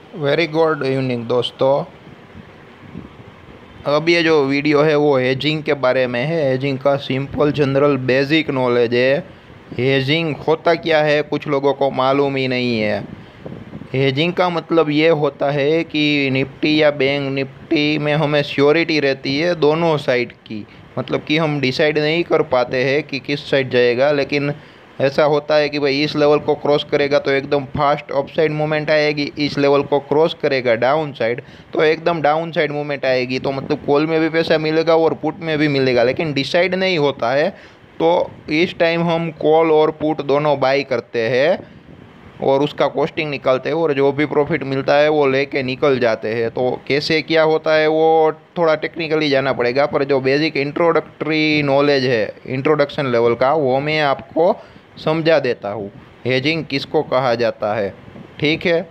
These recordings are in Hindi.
वेरी गुड इवनिंग दोस्तों। अब ये जो वीडियो है वो हेजिंग के बारे में है। हेजिंग का सिंपल जनरल बेसिक नॉलेज है। हेजिंग होता क्या है कुछ लोगों को मालूम ही नहीं है। हेजिंग का मतलब ये होता है कि निफ्टी या बैंक निफ्टी में हमें श्योरिटी रहती है दोनों साइड की। मतलब कि हम डिसाइड नहीं कर पाते हैं कि किस साइड जाएगा, लेकिन ऐसा होता है कि भाई इस लेवल को क्रॉस करेगा तो एकदम फास्ट अप साइड मूवमेंट आएगी, इस लेवल को क्रॉस करेगा डाउन साइड तो एकदम डाउन साइड मूवमेंट आएगी। तो मतलब कॉल में भी पैसा मिलेगा और पुट में भी मिलेगा, लेकिन डिसाइड नहीं होता है। तो इस टाइम हम कॉल और पुट दोनों बाई करते हैं और उसका कॉस्टिंग निकालते हैं और जो भी प्रॉफिट मिलता है वो लेके निकल जाते हैं। तो कैसे क्या होता है वो थोड़ा टेक्निकली जाना पड़ेगा, पर जो बेसिक इंट्रोडक्टरी नॉलेज है इंट्रोडक्शन लेवल का वो मैं आपको समझा देता हूँ। हेजिंग किसको कहा जाता है, ठीक है।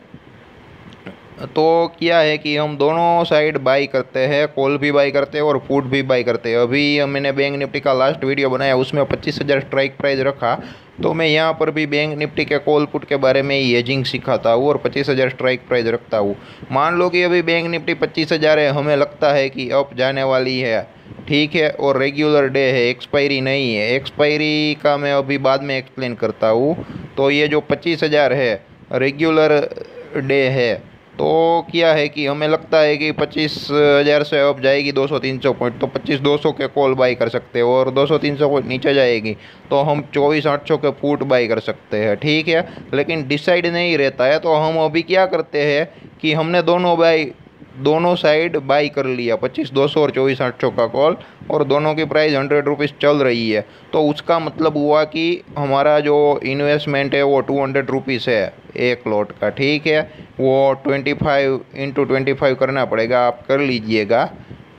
तो क्या है कि हम दोनों साइड बाई करते हैं, कॉल भी बाई करते हैं और पुट भी बाई करते हैं। अभी मैंने बैंक निफ्टी का लास्ट वीडियो बनाया, उसमें 25,000 स्ट्राइक प्राइस रखा। तो मैं यहाँ पर भी बैंक निफ्टी के कॉल पुट के बारे में हेजिंग सिखाता हूँ और 25,000 स्ट्राइक प्राइस रखता हूँ। मान लो कि अभी बैंक निफ्टी 25,000 है, हमें लगता है कि अप जाने वाली है, ठीक है, और रेगुलर डे है, एक्सपायरी नहीं है। एक्सपायरी का मैं अभी बाद में एक्सप्लेन करता हूँ। तो ये जो 25,000 है रेगुलर डे है, तो क्या है कि हमें लगता है कि 25,000 से अब जाएगी 200-300 पॉइंट, तो 25,200 के कॉल बाई कर सकते हो और 200-300 पॉइंट नीचे जाएगी तो हम 24,800 के पुट बाई कर सकते हैं, ठीक है। लेकिन डिसाइड नहीं रहता है, तो हम अभी क्या करते हैं कि हमने दोनों साइड बाई कर लिया, 25,200 और 24,800 का कॉल, और दोनों की प्राइस 100 रुपीज़ चल रही है। तो उसका मतलब हुआ कि हमारा जो इन्वेस्टमेंट है वो 200 रुपीज़ है एक लॉट का, ठीक है। वो 25 इंटू 25 करना पड़ेगा, आप कर लीजिएगा,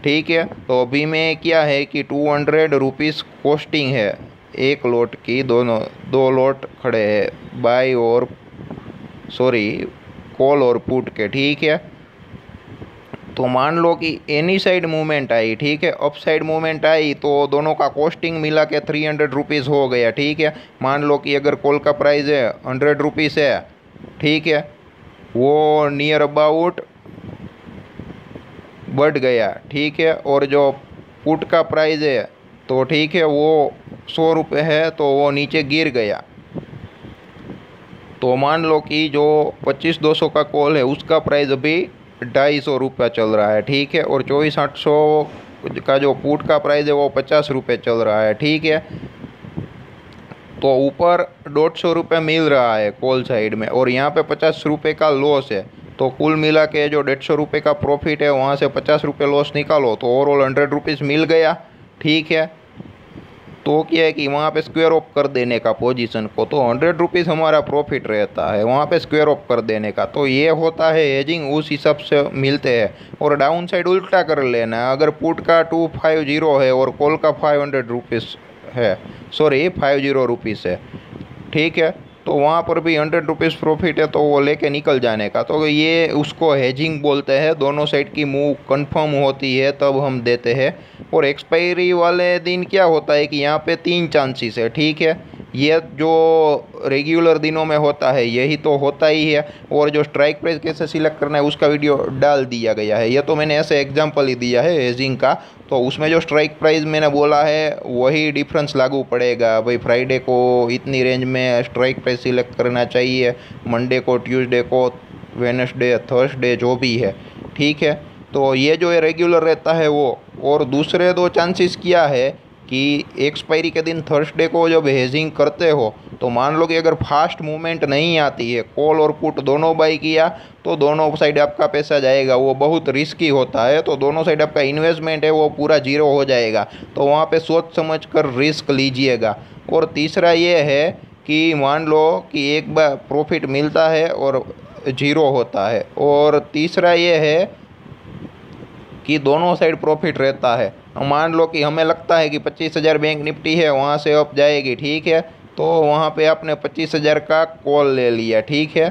ठीक है। तो अभी में क्या है कि 200 रुपीज़ कॉस्टिंग है एक लॉट की। दोनों दो लॉट खड़े हैं बाई और सॉरी कॉल और पुट के, ठीक है। तो मान लो कि एनी साइड मूवमेंट आई, ठीक है, अप साइड मूवमेंट आई तो दोनों का कॉस्टिंग मिला के 300 रुपीज़ हो गया, ठीक है। मान लो कि अगर कॉल का प्राइस है 100 रुपीज़ है, ठीक है, वो नियर अबाउट बढ़ गया, ठीक है। और जो पुट का प्राइस है तो ठीक है वो 100 रुपये है तो वो नीचे गिर गया। तो मान लो कि जो 25,200 का कॉल है उसका प्राइस अभी 250 रुपया चल रहा है, ठीक है, और 24,800 का जो पुट का प्राइस है वो 50 रुपये चल रहा है, ठीक है। तो ऊपर 150 रुपये मिल रहा है कॉल साइड में और यहाँ पे 50 रुपये का लॉस है। तो कुल मिला के जो 150 रुपये का प्रॉफिट है वहाँ से 50 रुपये लॉस निकालो तो ओवरऑल 100 रुपीज़ मिल गया, ठीक है। तो क्या है कि वहाँ पे स्क्वायर ऑफ कर देने का पोजीशन को, तो 100 रुपीज़ हमारा प्रॉफिट रहता है वहाँ पे स्क्वायर ऑफ कर देने का। तो ये होता है हेजिंग, उस हिसाब से मिलते हैं। और डाउन साइड उल्टा कर लेना है, अगर पुट का 250 है और कॉल का 500 रुपीज़ है, सॉरी 50 रुपीज़ है, ठीक है, तो वहाँ पर भी 100 रुपीज़ प्रॉफिट है तो वो लेके निकल जाने का। तो ये उसको हेजिंग बोलते हैं। दोनों साइड की मूव कंफर्म होती है तब हम देते हैं। और एक्सपायरी वाले दिन क्या होता है कि यहाँ पे 3 चांसेस है, ठीक है। ये जो रेगुलर दिनों में होता है यही तो होता ही है। और जो स्ट्राइक प्राइस कैसे सिलेक्ट करना है उसका वीडियो डाल दिया गया है। ये तो मैंने ऐसे एग्जांपल ही दिया है हेजिंग का, तो उसमें जो स्ट्राइक प्राइस मैंने बोला है वही डिफरेंस लागू पड़ेगा। भाई फ्राइडे को इतनी रेंज में स्ट्राइक प्राइस सिलेक्ट करना चाहिए, मंडे को, ट्यूसडे को, वेडनेसडे, थर्सडे जो भी है, ठीक है। तो ये जो है रेगुलर रहता है वो। और दूसरे 2 चांसेस क्या है कि एक्सपायरी के दिन थर्सडे को जब हेजिंग करते हो तो मान लो कि अगर फास्ट मूवमेंट नहीं आती है, कॉल और पुट दोनों बाई किया तो दोनों साइड आपका पैसा जाएगा, वो बहुत रिस्की होता है। तो दोनों साइड आपका इन्वेस्टमेंट है वो पूरा जीरो हो जाएगा, तो वहाँ पे सोच समझ कर रिस्क लीजिएगा। और तीसरा ये है कि मान लो कि एक बार प्रॉफिट मिलता है और जीरो होता है। और तीसरा ये है कि दोनों साइड प्रॉफिट रहता है। मान लो कि हमें लगता है कि 25,000 बैंक निफ्टी है वहाँ से अप जाएगी, ठीक है, तो वहाँ पे आपने 25,000 का कॉल ले लिया, ठीक है।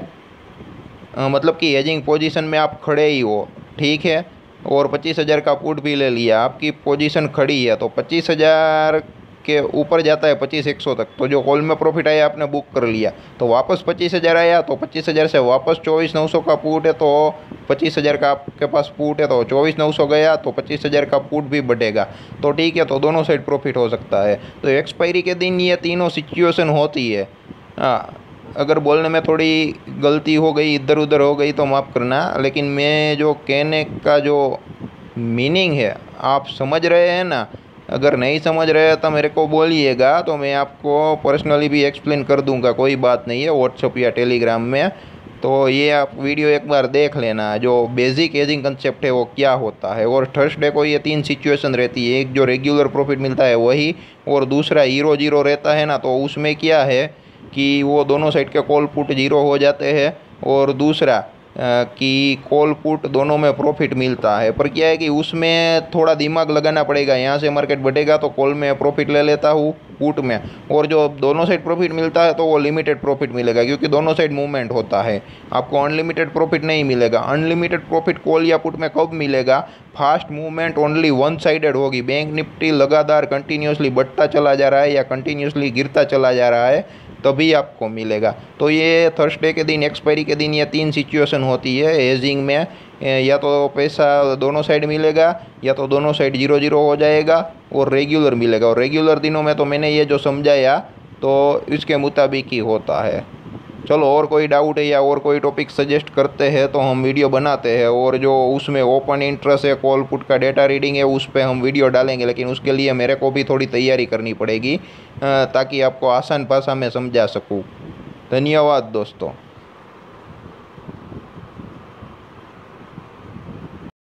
मतलब कि हेजिंग पोजीशन में आप खड़े ही हो, ठीक है, और 25,000 का पुट भी ले लिया, आपकी पोजीशन खड़ी है। तो 25,000 के ऊपर जाता है 25,100 तक, तो जो कॉल में प्रॉफिट आया आपने बुक कर लिया, तो वापस 25,000 आया, तो 25,000 से वापस 24,900 का पुट है, तो 25,000 का आपके पास पुट है, तो 24,900 गया तो 25,000 का पुट भी बढ़ेगा। तो ठीक है, तो दोनों साइड प्रॉफिट हो सकता है। तो एक्सपायरी के दिन ये तीनों सिचुएशन होती है। हाँ, अगर बोलने में थोड़ी गलती हो गई, इधर उधर हो गई तो माफ़ करना, लेकिन मैं जो कहने का जो मीनिंग है आप समझ रहे हैं ना। अगर नहीं समझ रहे तो मेरे को बोलिएगा, तो मैं आपको पर्सनली भी एक्सप्लेन कर दूंगा, कोई बात नहीं है, व्हाट्सअप या टेलीग्राम में। तो ये आप वीडियो एक बार देख लेना, जो बेसिक हेजिंग कंसेप्ट है वो क्या होता है। और थर्सडे को ये 3 सिचुएशन रहती है, एक जो रेगुलर प्रॉफिट मिलता है वही, और दूसरा हीरो जीरो रहता है ना, तो उसमें क्या है कि वो दोनों साइड के कॉल पुट जीरो हो जाते हैं, और दूसरा कि कॉल पुट दोनों में प्रॉफिट मिलता है। पर क्या है कि उसमें थोड़ा दिमाग लगाना पड़ेगा, यहाँ से मार्केट बढ़ेगा तो कॉल में प्रॉफिट ले लेता हूँ पुट में, और जो दोनों साइड प्रॉफिट मिलता है तो वो लिमिटेड प्रॉफिट मिलेगा, क्योंकि दोनों साइड मूवमेंट होता है। आपको अनलिमिटेड प्रॉफिट नहीं मिलेगा। अनलिमिटेड प्रॉफिट कॉल या पुट में कब मिलेगा? Fast movement only one sided होगी, बैंक निफ्टी लगातार कंटिन्यूसली बढ़ता चला जा रहा है या कंटिन्यूसली गिरता चला जा रहा है, तभी आपको मिलेगा। तो ये थर्सडे के दिन, एक्सपायरी के दिन, ये 3 सिचुएशन होती है हेजिंग में। या तो पैसा दोनों साइड मिलेगा, या तो दोनों साइड 0-0 हो जाएगा, और रेगुलर मिलेगा। और रेगुलर दिनों में तो मैंने ये जो समझाया तो इसके मुताबिक ही होता है। चलो, और कोई डाउट है या और कोई टॉपिक सजेस्ट करते हैं तो हम वीडियो बनाते हैं, और जो उसमें ओपन इंटरेस्ट है, कॉल पुट का डेटा रीडिंग है, उस पर हम वीडियो डालेंगे। लेकिन उसके लिए मेरे को भी थोड़ी तैयारी करनी पड़ेगी, ताकि आपको आसान भाषा में समझा सकूँ। धन्यवाद दोस्तों।